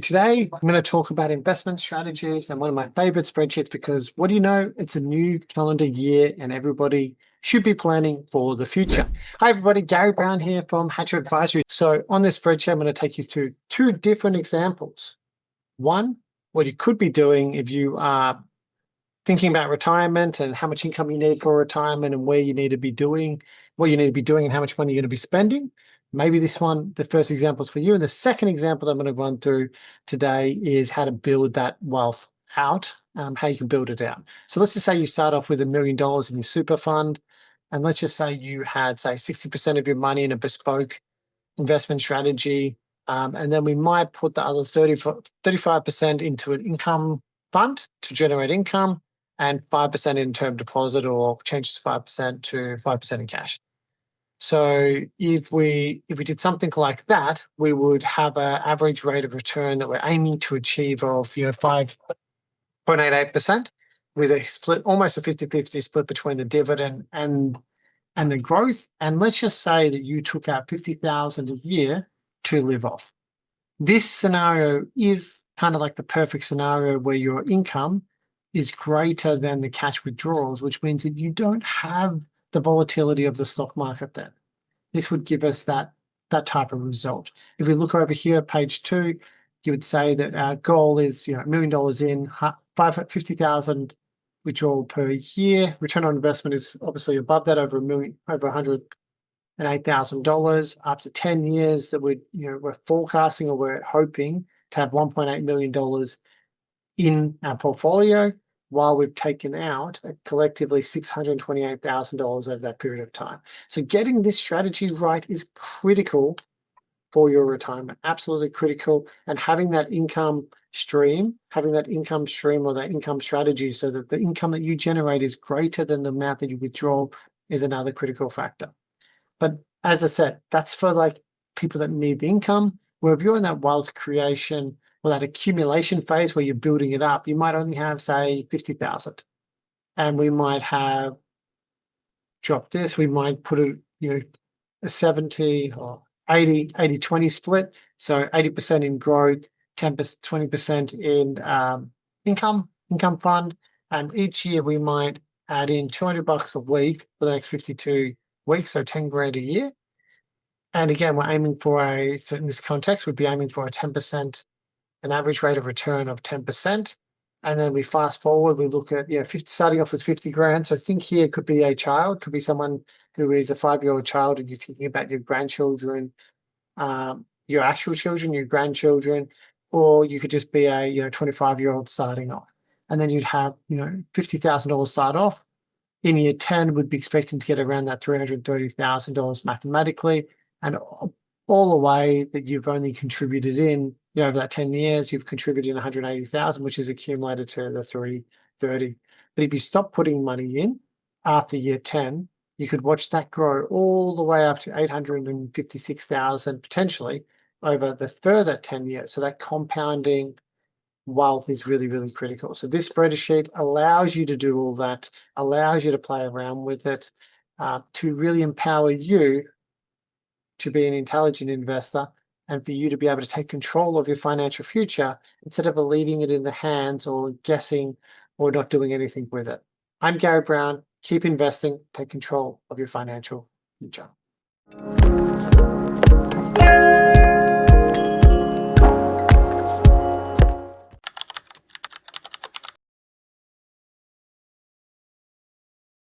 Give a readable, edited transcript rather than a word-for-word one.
Today, I'm going to talk about investment strategies and one of my favorite spreadsheets because what do you know? It's a new calendar year and everybody should be planning for the future. Hi, everybody. Gary Brown here from Hatcher Advisory. So on this spreadsheet, I'm going to take you through two different examples. One, what you could be doing if you are thinking about retirement and how much income you need for retirement and where you need to be doing, what you need to be doing and how much money you're going to be spending. Maybe this one, the first example is for you. And the second example that I'm going to run through today is how to build that wealth out, how you can build it out. So let's just say you start off with $1 million in your super fund. And let's just say you had, say, 60% of your money in a bespoke investment strategy. And then we might put the other 35% into an income fund to generate income and 5% in term deposit, or change to 5% to 5% in cash. So if we did something like that, we would have an average rate of return that we're aiming to achieve of 5.88%, with a split, almost a 50-50 split between the dividend and the growth. And let's just say that you took out $50,000 a year to live off. This scenario is kind of like the perfect scenario where your income is greater than the cash withdrawals, which means that you don't have the volatility of the stock market then. This would give us that type of result. If we look over here at page 2, you would say that our goal is $1 million in, 50,000 withdrawal per year. Return on investment is obviously above that, over $108,000 after 10 years. That we're forecasting, or we're hoping to have $1.8 million in our portfolio, while we've taken out collectively $628,000 over that period of time. So getting this strategy right is critical for your retirement, absolutely critical. And having that income stream or that income strategy, so that the income that you generate is greater than the amount that you withdraw, is another critical factor. But as I said, that's for like people that need the income. Where if you're in that wealth creation or that accumulation phase where you're building it up, you might only have, say, 50,000. And we might have dropped this. We might put a 70 or 80-20 split. So 80% in growth, 20% in income fund. And each year we might add in $200 a week for the next 52 weeks, so 10 grand a year. And again, we're aiming for so in this context, we'd be aiming for a 10%, an average rate of return of 10%. And then we fast forward, we look at, starting off with 50 grand. So think here could be a child, could be someone who is a 5-year-old child, and you're thinking about your grandchildren, your actual children, your grandchildren, or you could just be a 25-year-old starting off. And then you'd have, $50,000 start off. In year 10, we'd be expecting to get around that $330,000 mathematically. And all the way that you've only contributed in, over that 10 years, you've contributed in 180,000, which is accumulated to the 330. But if you stop putting money in after year 10, you could watch that grow all the way up to 856,000 potentially over the further 10 years. So that compounding wealth is really, really critical. So this spreadsheet allows you to do all that, allows you to play around with it, to really empower you to be an intelligent investor, and for you to be able to take control of your financial future instead of leaving it in the hands or guessing or not doing anything with it. I'm Gary Brown. Keep investing, take control of your financial future.